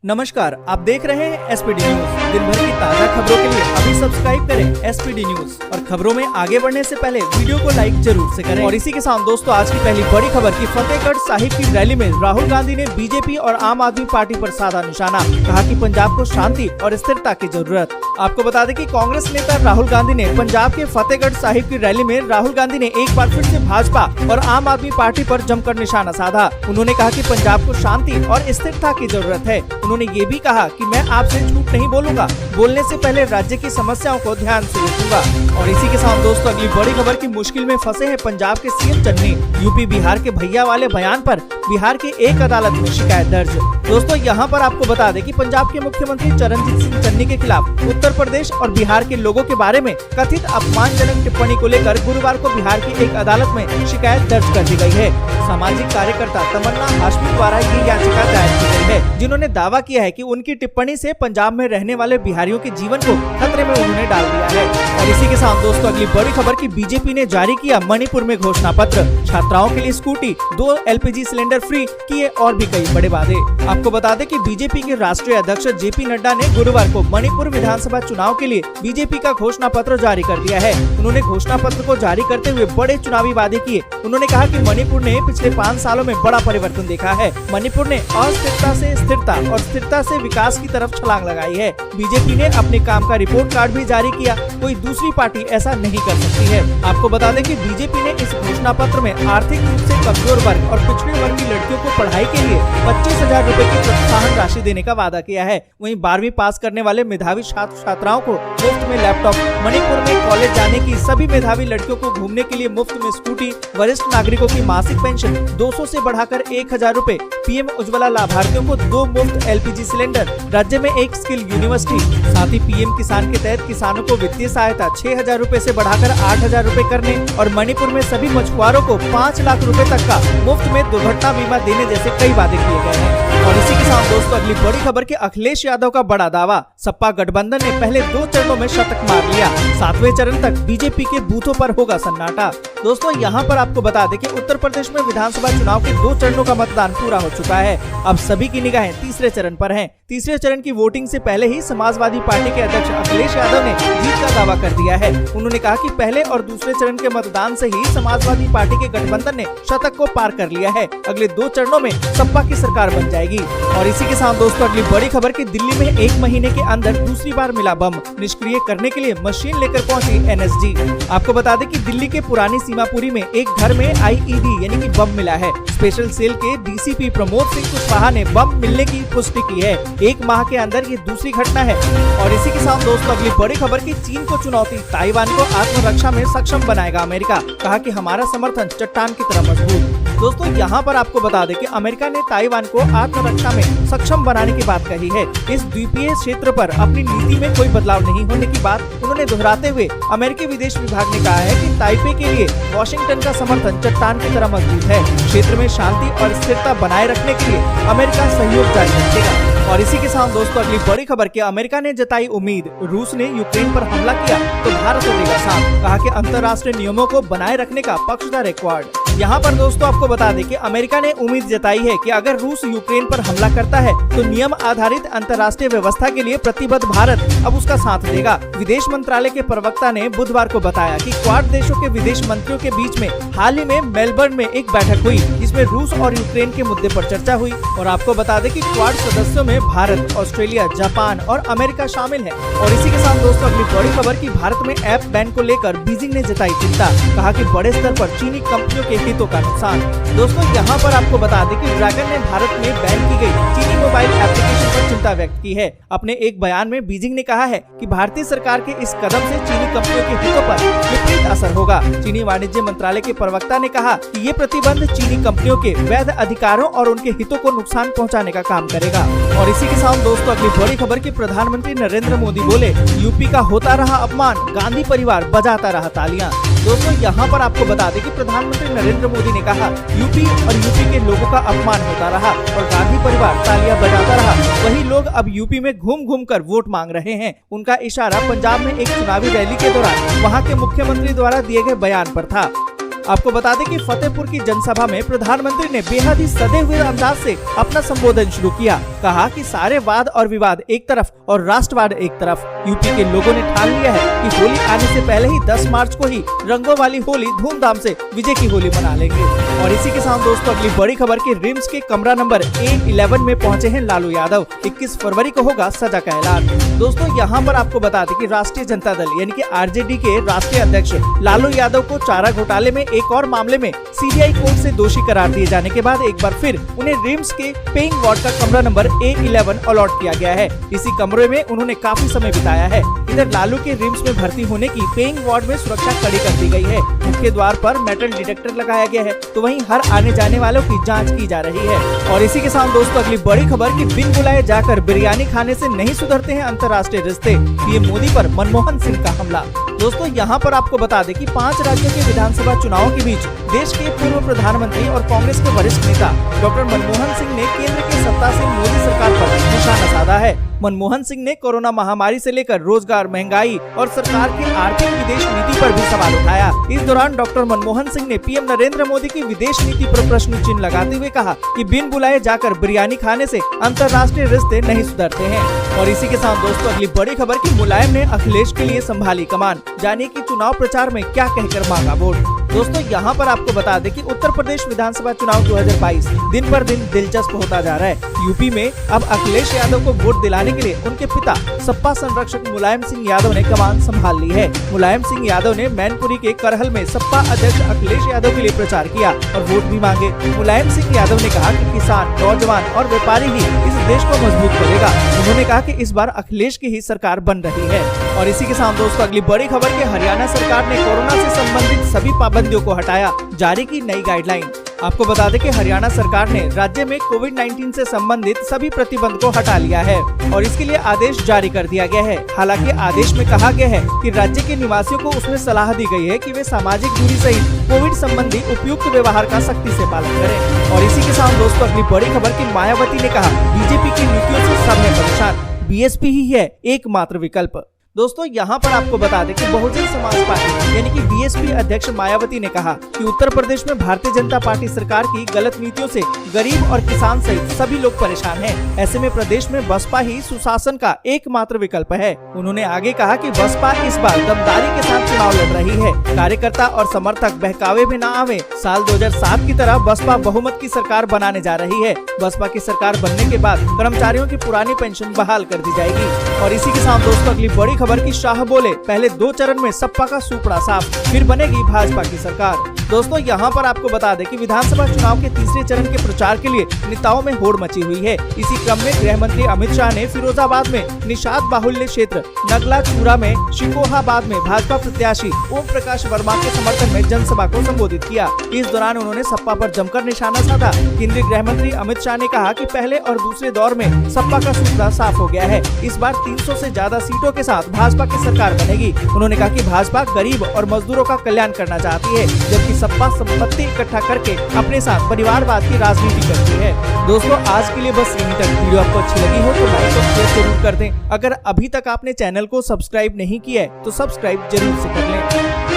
नमस्कार, आप देख रहे हैं एसपीडी न्यूज। दिन भर की ताज़ा खबरों के लिए अभी सब्सक्राइब करें एसपीडी न्यूज और खबरों में आगे बढ़ने से पहले वीडियो को लाइक जरूर से करें। और इसी के साथ दोस्तों, आज की पहली बड़ी खबर की फतेहगढ़ साहिब की रैली में राहुल गांधी ने बीजेपी और आम आदमी पार्टी पर साधा निशाना। कहा कि पंजाब को शांति और स्थिरता की जरूरत। आपको बता दें कि कांग्रेस नेता राहुल गांधी ने पंजाब के फतेहगढ़ साहिब की रैली में राहुल गांधी ने एक बार फिर से भाजपा और आम आदमी पार्टी पर जमकर निशाना साधा। उन्होंने कहा कि पंजाब को शांति और स्थिरता की जरूरत है। उन्होंने ये भी कहा कि मैं आपसे झूठ नहीं बोलूंगा, बोलने से पहले राज्य की समस्याओं को ध्यान से देखूंगा। और इसी के साथ दोस्तों, अगली बड़ी खबर की मुश्किल में फंसे हैं पंजाब के सीएम चन्नी। यूपी बिहार के भैया वाले बयान पर बिहार की एक अदालत में शिकायत दर्ज। दोस्तों, यहाँ पर आपको बता दें कि पंजाब के मुख्यमंत्री चरणजीत सिंह चन्नी के खिलाफ उत्तर प्रदेश और बिहार के लोगों के बारे में कथित अपमानजनक टिप्पणी को लेकर गुरुवार को बिहार की एक अदालत में शिकायत दर्ज कर दी गई है। सामाजिक कार्यकर्ता तमन्ना हाशमी द्वारा ये याचिका दायर की गई है, जिन्होंने दावा किया है कि उनकी टिप्पणी से पंजाब में रहने वाले बिहारियों के जीवन को खतरे में उन्होंने डाल दिया है। और इसी के साथ दोस्तों, अगली बड़ी खबर की बीजेपी ने जारी किया मणिपुर में घोषणा पत्र। छात्राओं के लिए स्कूटी, 2 LPG सिलेंडर फ्री, किए और भी कई बड़े वादे। आपको बता दें कि बीजेपी के राष्ट्रीय अध्यक्ष JP नड्डा ने गुरुवार को मणिपुर विधानसभा चुनाव के लिए बीजेपी का घोषणा पत्र जारी कर दिया है। उन्होंने घोषणा पत्र को जारी करते हुए बड़े चुनावी वादे किए। उन्होंने कहा कि मणिपुर ने पिछले 5 सालों में बड़ा परिवर्तन देखा है। मणिपुर ने अस्थिरता से स्थिरता और स्थिरता से विकास की तरफ छलांग लगाई है। बीजेपी ने अपने काम का रिपोर्ट कार्ड भी जारी किया। कोई दूसरी पार्टी ऐसा नहीं कर सकती है। आपको बता दें कि बीजेपी ने इस घोषणा पत्र में आर्थिक रूप से कमजोर वर्ग और पिछड़े वर्ग की लड़कियों को पढ़ाई के लिए 25,000 रूपए की प्रोत्साहन राशि देने का वादा किया है। वहीं 12वीं पास करने वाले मेधावी छात्र छात्राओं को मुफ्त में लैपटॉप, मणिपुर में कॉलेज जाने की सभी मेधावी लड़कियों को घूमने के लिए मुफ्त में स्कूटी, वरिष्ठ नागरिकों की मासिक पेंशन 200 से बढ़ाकर 1,000 रूपए, PM उज्ज्वला लाभार्थियों को 2 मुफ्त LPG सिलेंडर, राज्य में एक स्किल यूनिवर्सिटी, साथ ही PM किसान के तहत किसानों को वित्तीय सहायता 6,000 रूपए से बढ़ाकर 8,000 रूपए करने और मणिपुर में सभी मछुआरों को 5 लाख रूपए तक का मुफ्त में दुर्घटना बीमा देने जैसे कई वादे किए गए हैं। और इसी के साथ दोस्तों, अगली बड़ी खबर के अखिलेश यादव का बड़ा दावा। सपा गठबंधन ने पहले 2 चरणों में शतक मार लिया। 7वें चरण तक बीजेपी के बूथों पर होगा सन्नाटा। दोस्तों, यहाँ पर आपको बता दें कि उत्तर प्रदेश में विधानसभा चुनाव के 2 चरणों का मतदान पूरा हो चुका है। अब सभी की निगाहें तीसरे चरण पर हैं। तीसरे चरण की वोटिंग से पहले ही समाजवादी पार्टी के अध्यक्ष अखिलेश यादव ने जीत का दावा कर दिया है। उन्होंने कहा कि पहले और दूसरे चरण के मतदान से ही समाजवादी पार्टी के गठबंधन ने शतक को पार कर लिया है। अगले 2 चरणों में सपा की सरकार बन जाएगी। और इसी के साथ दोस्तों, अगली बड़ी खबर की दिल्ली में 1 महीने के अंदर दूसरी बार मिला बम। निष्क्रिय करने के लिए मशीन लेकर पहुंची NSG। आपको बता दें कि दिल्ली के पुरानी सीमापुरी में एक घर में IED यानी कि बम मिला है। स्पेशल सेल के DCP प्रमोद सिंह कुशवाहा ने बम मिलने की पुष्टि की है। 1 माह के अंदर ये दूसरी घटना है। और इसी के साथ दोस्तों, अगली बड़ी खबर की चीन को चुनौती। ताइवान को आत्मरक्षा में सक्षम बनाएगा अमेरिका। कहा कि हमारा समर्थन चट्टान की तरह मजबूत। दोस्तों, यहाँ पर आपको बता दें कि अमेरिका ने ताइवान को आत्मरक्षा में सक्षम बनाने की बात कही है। इस द्वीपीय क्षेत्र पर अपनी नीति में कोई बदलाव नहीं होने की बात उन्होंने दोहराते हुए अमेरिकी विदेश विभाग ने कहा है कि ताइपे के लिए वॉशिंगटन का समर्थन चट्टान की तरह मजबूत है। क्षेत्र में शांति और स्थिरता बनाए रखने के लिए अमेरिका सहयोग जारी रखेगा। और इसी के साथ दोस्तों, अगली बड़ी खबर की अमेरिका ने जताई उम्मीद। रूस ने यूक्रेन पर हमला किया तो भारत देगा साथ। कहा कि अंतर्राष्ट्रीय नियमों को बनाए रखने का पक्षधर रिकॉर्ड। यहाँ पर दोस्तों, आपको बता दें कि अमेरिका ने उम्मीद जताई है कि अगर रूस यूक्रेन पर हमला करता है तो नियम आधारित अंतर्राष्ट्रीय व्यवस्था के लिए प्रतिबद्ध भारत अब उसका साथ देगा। विदेश मंत्रालय के प्रवक्ता ने बुधवार को बताया कि क्वाड देशों के विदेश मंत्रियों के बीच में हाल ही में मेलबर्न में एक बैठक हुई, जिसमें रूस और यूक्रेन के मुद्दे पर चर्चा हुई। और आपको बता दें कि क्वाड सदस्यों में भारत, ऑस्ट्रेलिया, जापान और अमेरिका शामिल है। और इसी के साथ दोस्तों, अगली बड़ी खबर की भारत में ऐप बैन को लेकर बीजिंग ने जताई चिंता। कहा कि बड़े स्तर पर चीनी कंपनियों के हितों का नुकसान। दोस्तों, यहाँ पर आपको बता दें कि ड्रैगन ने भारत में बैन की गई चीनी मोबाइल एप्लीकेशन पर चिंता व्यक्त की है। अपने एक बयान में बीजिंग ने कहा है कि भारतीय सरकार के इस कदम से चीनी कंपनियों के हितों पर विपरीत असर होगा। चीनी वाणिज्य मंत्रालय के प्रवक्ता ने कहा कि ये प्रतिबंध चीनी कंपनियों के वैध अधिकारों और उनके हितों को नुकसान पहुँचाने का काम करेगा। और इसी के साथ दोस्तों, अगली बड़ी खबर की प्रधानमंत्री नरेंद्र मोदी बोले, यूपी का होता रहा अपमान, गांधी परिवार बजाता रहा तालियां। दोस्तों, यहाँ पर आपको बता दें कि प्रधानमंत्री नरेंद्र मोदी ने कहा यूपी और यूपी के लोगों का अपमान होता रहा और गांधी परिवार तालियां बजाता रहा। वही लोग अब यूपी में घूम घूम कर वोट मांग रहे हैं। उनका इशारा पंजाब में एक चुनावी रैली के दौरान वहां के मुख्यमंत्री द्वारा दिए गए बयान पर था। आपको बता दें कि फतेहपुर की जनसभा में प्रधानमंत्री ने बेहद ही सधे हुए अंदाज से अपना संबोधन शुरू किया। कहा कि सारे वाद और विवाद एक तरफ और राष्ट्रवाद एक तरफ। यूपी के लोगों ने ठान लिया है कि होली आने से पहले ही 10 मार्च को ही रंगों वाली होली धूमधाम से विजय की होली मना लेंगे। और इसी के साथ दोस्तों अगली बड़ी खबर की रिम्स के कमरा नंबर A11 में पहुंचे हैं लालू यादव। 21 फरवरी को होगा सजा का ऐलान। दोस्तों यहाँ पर आपको बता दें कि राष्ट्रीय जनता दल यानी कि RJD के राष्ट्रीय अध्यक्ष लालू यादव को चारा घोटाले में एक और मामले में CBI कोर्ट से दोषी करार दिए जाने के बाद एक बार फिर उन्हें रिम्स के पेइंग वार्ड का कमरा नंबर A11 अलॉट किया गया है। इसी कमरे में उन्होंने काफी समय बिताया है। इधर लालू के रिम्स में भर्ती होने की पेइंग वार्ड में सुरक्षा कड़ी कर दी गई है। मुख्य द्वार पर मेटल डिटेक्टर लगाया गया है, तो वहीं हर आने जाने वालों की जांच की जा रही है। और इसी के साथ दोस्तों अगली बड़ी खबर कि बिन बुलाए जाकर बिरयानी खाने से नहीं सुधरते हैं अंतर्राष्ट्रीय रिश्ते। पीएम मोदी पर मनमोहन सिंह का हमला। दोस्तों यहाँ पर आपको बता दें कि 5 राज्यों के विधानसभा चुनावों के बीच देश के पूर्व प्रधानमंत्री और कांग्रेस के वरिष्ठ नेता डॉक्टर मनमोहन सिंह ने केंद्र की सत्ता से मोदी सरकार पर निशाना साधा है। मनमोहन सिंह ने कोरोना महामारी से लेकर रोजगार, महंगाई और सरकार की आर्थिक विदेश नीति पर भी सवाल उठाया। इस दौरान डॉक्टर मनमोहन सिंह ने पीएम नरेंद्र मोदी की विदेश नीति पर प्रश्न चिन्ह लगाते हुए कहा कि बिन बुलाए जाकर बिरयानी खाने से अंतर्राष्ट्रीय रिश्ते नहीं सुधरते हैं। और इसी के साथ दोस्तों अगली बड़ी खबर की मुलायम ने अखिलेश के लिए संभाली कमान। जानिए कि चुनाव प्रचार में क्या कहकर मांगा वोट। दोस्तों यहाँ पर आपको बता दें कि उत्तर प्रदेश विधानसभा चुनाव 2022 दिन पर दिन दिलचस्प होता जा रहा है। यूपी में अब अखिलेश यादव को वोट दिलाने के लिए उनके पिता सपा संरक्षक मुलायम सिंह यादव ने कमान संभाल ली है। मुलायम सिंह यादव ने मैनपुरी के करहल में सपा अध्यक्ष अखिलेश यादव के लिए प्रचार किया और वोट भी मांगे। मुलायम सिंह यादव ने कहा कि किसान, नौजवान और व्यापारी ही इस देश को मजबूत करेगा। उन्होंने कहा कि इस बार अखिलेश की ही सरकार बन रही है। और इसी के साथ दोस्तों अगली बड़ी खबर के हरियाणा सरकार ने कोरोना से संबंधित सभी पाबंदियों को हटाया, जारी की नई गाइडलाइन। आपको बता दें कि हरियाणा सरकार ने राज्य में कोविड-19 से संबंधित सभी प्रतिबंध को हटा लिया है और इसके लिए आदेश जारी कर दिया गया है। हालांकि आदेश में कहा गया है कि राज्य के निवासियों को उसमें सलाह दी गई है कि वे सामाजिक दूरी सहित कोविड संबंधी उपयुक्त व्यवहार का सख्ती से पालन करें। और इसी के साथ दोस्तों अगली बड़ी खबर की मायावती ने कहा बीजेपी की नीतियों से सब है परेशान, बीएसपी ही है एकमात्र विकल्प। दोस्तों यहाँ पर आपको बता दें कि बहुजन समाज पार्टी यानी कि बीएसपी अध्यक्ष मायावती ने कहा कि उत्तर प्रदेश में भारतीय जनता पार्टी सरकार की गलत नीतियों से गरीब और किसान सहित सभी लोग परेशान हैं। ऐसे में प्रदेश में बसपा ही सुशासन का एकमात्र विकल्प है। उन्होंने आगे कहा कि बसपा इस बार दमदारी के साथ चुनाव लड़ रही है। कार्यकर्ता और समर्थक बहकावे में न आवे। साल 2007 की तरह बसपा बहुमत की सरकार बनाने जा रही है। बसपा की सरकार बनने के बाद कर्मचारियों की पुरानी पेंशन बहाल कर दी जाएगी। और इसी के साथ दोस्तों अगली बड़ी खबर की शाह बोले पहले 2 चरण में सपा का सूपड़ा साफ, फिर बनेगी भाजपा की सरकार। दोस्तों यहाँ पर आपको बता दें कि विधानसभा चुनाव के तीसरे चरण के प्रचार के लिए नेताओं में होड़ मची हुई है। इसी क्रम में गृह मंत्री अमित शाह ने फिरोजाबाद में निषाद बाहुल्य क्षेत्र, नगला चूरा में, शिकोहाबाद में भाजपा प्रत्याशी ओम प्रकाश वर्मा के समर्थन में जनसभा को संबोधित किया। इस दौरान उन्होंने सपा पर जमकर निशाना साधा। केंद्रीय गृह मंत्री अमित शाह ने कहा कि पहले और दूसरे दौर में सपा का सूपड़ा साफ हो गया है। इस बार 300 से ज्यादा सीटों के साथ भाजपा की सरकार बनेगी। उन्होंने कहा कि भाजपा गरीब और मजदूरों का कल्याण करना चाहती है, जबकि सपा संपत्ति इकट्ठा करके अपने साथ परिवारवाद की राजनीति करती है। दोस्तों आज के लिए बस यहीं तक। वीडियो आपको अच्छी लगी हो तो लाइक और शेयर जरूर कर दें। अगर अभी तक आपने चैनल को सब्सक्राइब नहीं किया है तो सब्सक्राइब जरूर से कर लें।